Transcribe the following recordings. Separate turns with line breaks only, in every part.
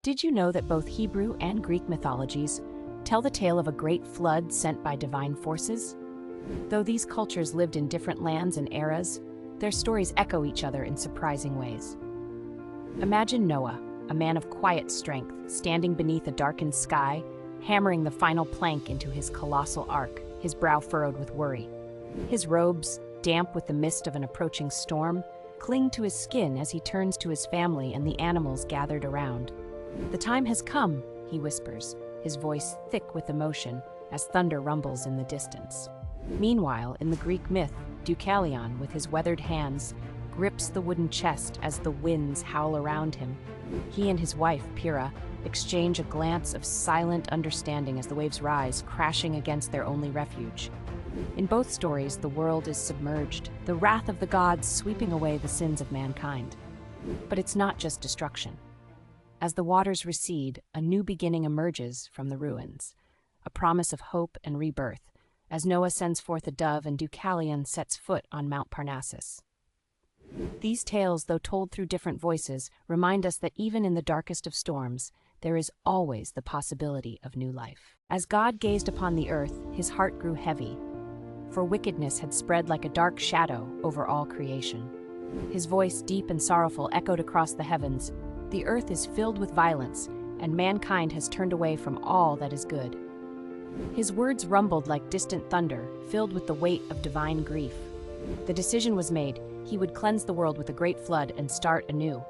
Did you know that both Hebrew and Greek mythologies tell the tale of a great flood sent by divine forces? Though these cultures lived in different lands and eras, their stories echo each other in surprising ways. Imagine Noah, a man of quiet strength, standing beneath a darkened sky, hammering the final plank into his colossal ark, his brow furrowed with worry. His robes, damp with the mist of an approaching storm, cling to his skin as he turns to his family and the animals gathered around. "The time has come," he whispers, his voice thick with emotion as thunder rumbles in the distance. Meanwhile, in the Greek myth, Deucalion, with his weathered hands, grips the wooden chest as the winds howl around him. He and his wife, Pyrrha, exchange a glance of silent understanding as the waves rise, crashing against their only refuge. In both stories, the world is submerged, the wrath of the gods sweeping away the sins of mankind. But it's not just destruction. As the waters recede, a new beginning emerges from the ruins, a promise of hope and rebirth, as Noah sends forth a dove and Deucalion sets foot on Mount Parnassus. These tales, though told through different voices, remind us that even in the darkest of storms, there is always the possibility of new life. As God gazed upon the earth, his heart grew heavy, for wickedness had spread like a dark shadow over all creation. His voice, deep and sorrowful, echoed across the heavens. "The earth is filled with violence, and mankind has turned away from all that is good." His words rumbled like distant thunder, filled with the weight of divine grief. The decision was made. He would cleanse the world with a great flood and start anew.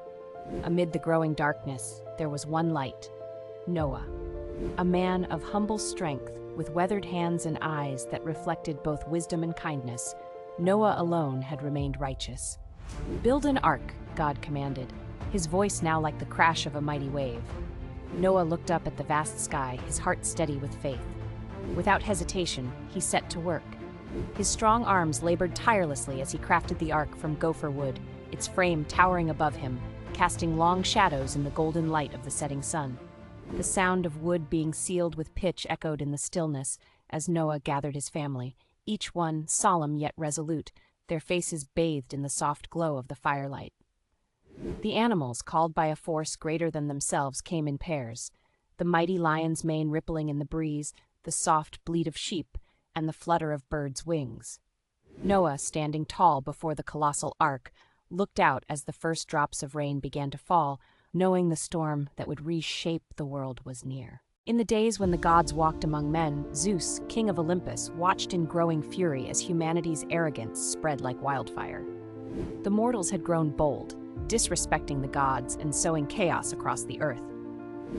Amid the growing darkness, there was one light: Noah, a man of humble strength, with weathered hands and eyes that reflected both wisdom and kindness. Noah alone had remained righteous. "Build an ark," God commanded, his voice now like the crash of a mighty wave. Noah looked up at the vast sky, his heart steady with faith. Without hesitation, he set to work. His strong arms labored tirelessly as he crafted the ark from gopher wood, its frame towering above him, casting long shadows in the golden light of the setting sun. The sound of wood being sealed with pitch echoed in the stillness as Noah gathered his family, each one solemn yet resolute, their faces bathed in the soft glow of the firelight. The animals, called by a force greater than themselves, came in pairs, the mighty lion's mane rippling in the breeze, the soft bleat of sheep, and the flutter of birds' wings. Noah, standing tall before the colossal ark, looked out as the first drops of rain began to fall, knowing the storm that would reshape the world was near. In the days when the gods walked among men, Zeus, king of Olympus, watched in growing fury as humanity's arrogance spread like wildfire. The mortals had grown bold, disrespecting the gods and sowing chaos across the earth.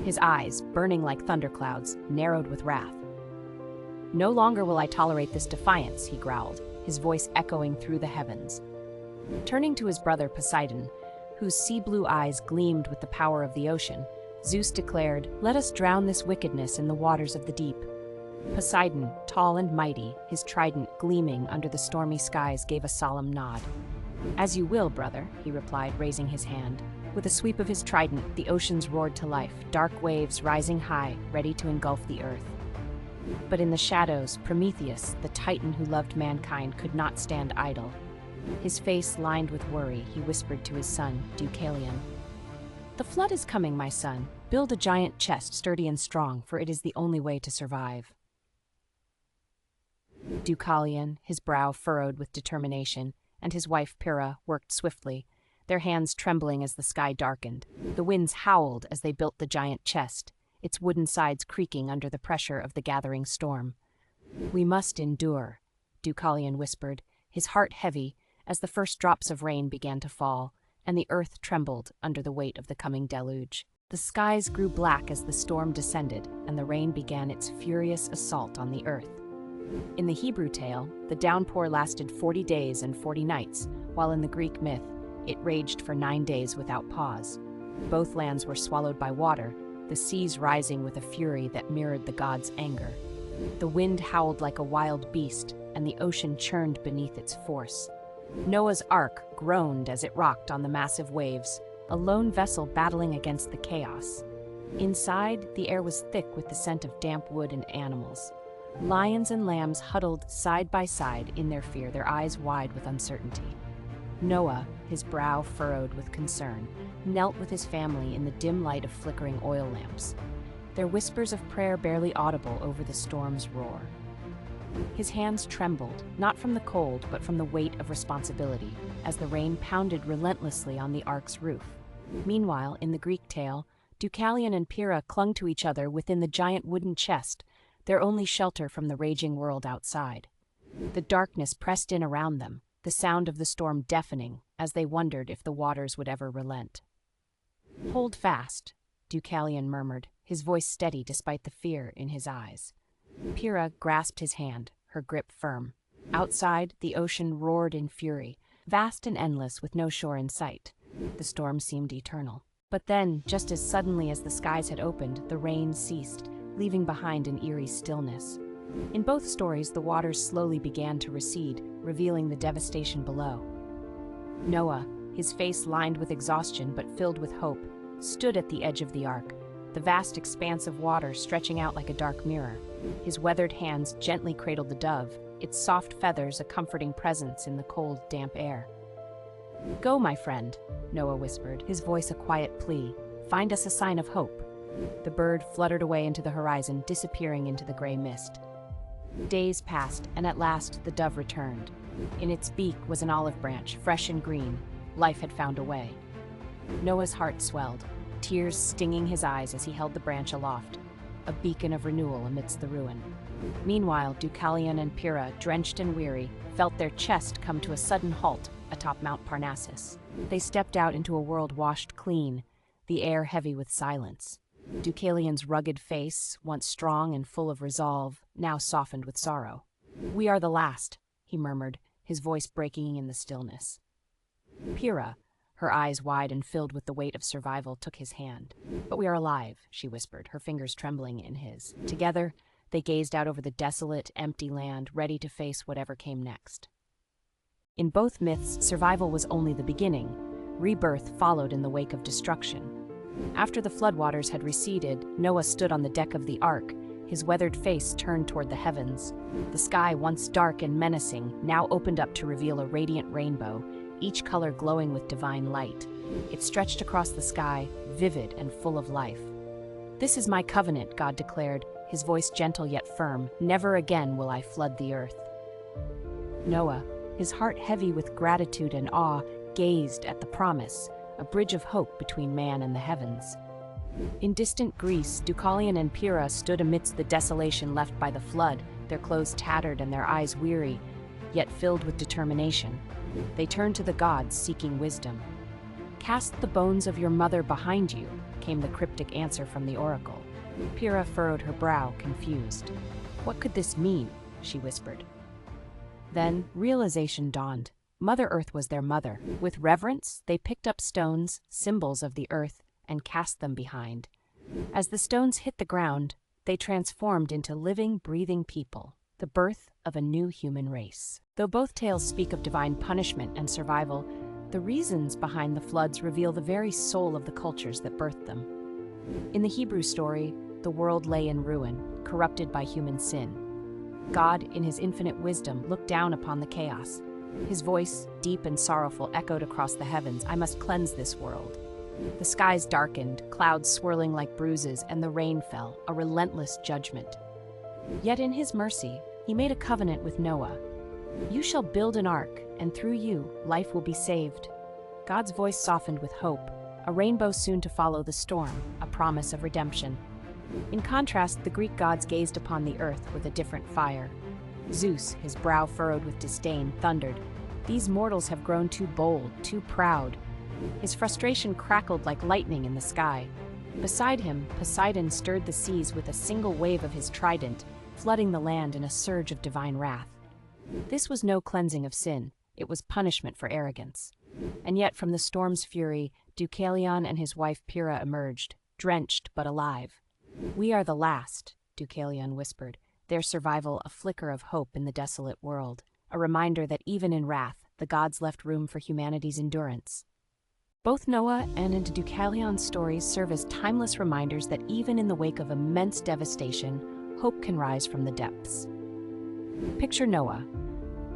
His eyes, burning like thunderclouds, narrowed with wrath. "No longer will I tolerate this defiance," he growled, his voice echoing through the heavens. Turning to his brother Poseidon, whose sea-blue eyes gleamed with the power of the ocean, Zeus declared, "Let us drown this wickedness in the waters of the deep." Poseidon, tall and mighty, his trident gleaming under the stormy skies, gave a solemn nod. "As you will, brother," he replied, raising his hand. With a sweep of his trident, the oceans roared to life, dark waves rising high, ready to engulf the earth. But in the shadows, Prometheus, the titan who loved mankind, could not stand idle. His face lined with worry, he whispered to his son, Deucalion, "The flood is coming, my son. Build a giant chest, sturdy and strong, for it is the only way to survive." Deucalion, his brow furrowed with determination, and his wife Pyrrha worked swiftly, their hands trembling as the sky darkened. The winds howled as they built the giant chest, its wooden sides creaking under the pressure of the gathering storm. "We must endure," Deucalion whispered, his heart heavy, as the first drops of rain began to fall, and the earth trembled under the weight of the coming deluge. The skies grew black as the storm descended, and the rain began its furious assault on the earth. In the Hebrew tale, the downpour lasted 40 days and 40 nights, while in the Greek myth, it raged for 9 days without pause. Both lands were swallowed by water, the seas rising with a fury that mirrored the gods' anger. The wind howled like a wild beast, and the ocean churned beneath its force. Noah's ark groaned as it rocked on the massive waves, a lone vessel battling against the chaos. Inside, the air was thick with the scent of damp wood and animals. Lions and lambs huddled side by side in their fear, their eyes wide with uncertainty. Noah, his brow furrowed with concern, knelt with his family in the dim light of flickering oil lamps, their whispers of prayer barely audible over the storm's roar. His hands trembled, not from the cold, but from the weight of responsibility, as the rain pounded relentlessly on the ark's roof. Meanwhile, in the Greek tale, Deucalion and Pyrrha clung to each other within the giant wooden chest, their only shelter from the raging world outside. The darkness pressed in around them, the sound of the storm deafening, as they wondered if the waters would ever relent. "Hold fast," Deucalion murmured, his voice steady despite the fear in his eyes. Pyrrha grasped his hand, her grip firm. Outside, the ocean roared in fury, vast and endless with no shore in sight. The storm seemed eternal. But then, just as suddenly as the skies had opened, the rain ceased, leaving behind an eerie stillness. In both stories, the waters slowly began to recede, revealing the devastation below. Noah, his face lined with exhaustion but filled with hope, stood at the edge of the ark, the vast expanse of water stretching out like a dark mirror. His weathered hands gently cradled the dove, its soft feathers a comforting presence in the cold, damp air. "Go, my friend," Noah whispered, his voice a quiet plea. "Find us a sign of hope." The bird fluttered away into the horizon, disappearing into the gray mist. Days passed, and at last the dove returned. In its beak was an olive branch, fresh and green. Life had found a way. Noah's heart swelled, tears stinging his eyes as he held the branch aloft, a beacon of renewal amidst the ruin. Meanwhile, Deucalion and Pyrrha, drenched and weary, felt their chest come to a sudden halt atop Mount Parnassus. They stepped out into a world washed clean, the air heavy with silence. Deucalion's rugged face, once strong and full of resolve, now softened with sorrow. "We are the last," he murmured, his voice breaking in the stillness. Pyrrha, her eyes wide and filled with the weight of survival, took his hand. "But we are alive," she whispered, her fingers trembling in his. Together, they gazed out over the desolate, empty land, ready to face whatever came next. In both myths, survival was only the beginning. Rebirth followed in the wake of destruction. After the floodwaters had receded, Noah stood on the deck of the ark, his weathered face turned toward the heavens. The sky, once dark and menacing, now opened up to reveal a radiant rainbow, each color glowing with divine light. It stretched across the sky, vivid and full of life. "This is my covenant," God declared, his voice gentle yet firm. "Never again will I flood the earth." Noah, his heart heavy with gratitude and awe, gazed at the promise, a bridge of hope between man and the heavens. In distant Greece, Deucalion and Pyrrha stood amidst the desolation left by the flood, their clothes tattered and their eyes weary, yet filled with determination. They turned to the gods, seeking wisdom. "Cast the bones of your mother behind you," came the cryptic answer from the oracle. Pyrrha furrowed her brow, confused. "What could this mean?" she whispered. Then realization dawned. Mother Earth was their mother. With reverence, they picked up stones, symbols of the earth, and cast them behind. As the stones hit the ground, they transformed into living, breathing people, the birth of a new human race. Though both tales speak of divine punishment and survival, the reasons behind the floods reveal the very soul of the cultures that birthed them. In the Hebrew story, the world lay in ruin, corrupted by human sin. God, in his infinite wisdom, looked down upon the chaos. His voice, deep and sorrowful, echoed across the heavens, "I must cleanse this world." The skies darkened, clouds swirling like bruises, and the rain fell, a relentless judgment. Yet in his mercy, he made a covenant with Noah. "You shall build an ark, and through you, life will be saved." God's voice softened with hope, a rainbow soon to follow the storm, a promise of redemption. In contrast, the Greek gods gazed upon the earth with a different fire. Zeus, his brow furrowed with disdain, thundered, "These mortals have grown too bold, too proud." His frustration crackled like lightning in the sky. Beside him, Poseidon stirred the seas with a single wave of his trident, flooding the land in a surge of divine wrath. This was no cleansing of sin, it was punishment for arrogance. And yet from the storm's fury, Deucalion and his wife Pyrrha emerged, drenched but alive. "We are the last," Deucalion whispered, their survival a flicker of hope in the desolate world, a reminder that even in wrath, the gods left room for humanity's endurance. Both Noah and Deucalion's stories serve as timeless reminders that even in the wake of immense devastation, hope can rise from the depths. Picture Noah,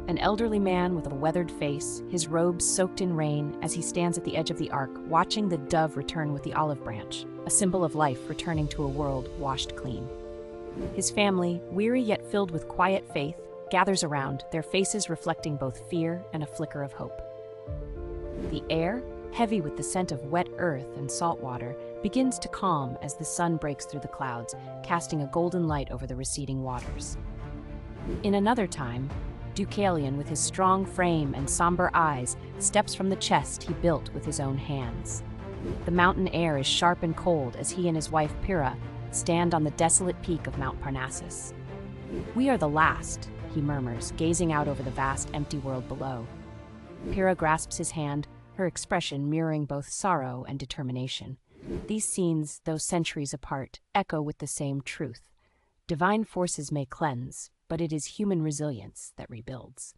An elderly man with a weathered face, his robes soaked in rain, as he stands at the edge of the ark, watching the dove return with the olive branch, a symbol of life returning to a world washed clean. His family, weary yet filled with quiet faith, gathers around, their faces reflecting both fear and a flicker of hope. The air, heavy with the scent of wet earth and salt water, begins to calm as the sun breaks through the clouds, casting a golden light over the receding waters. In another time, Deucalion, with his strong frame and somber eyes, steps from the chest he built with his own hands. The mountain air is sharp and cold as he and his wife Pyrrha stand on the desolate peak of Mount Parnassus. "We are the last," he murmurs, gazing out over the vast, empty world below. Pyrrha grasps his hand, her expression mirroring both sorrow and determination. These scenes, though centuries apart, echo with the same truth. Divine forces may cleanse, but it is human resilience that rebuilds.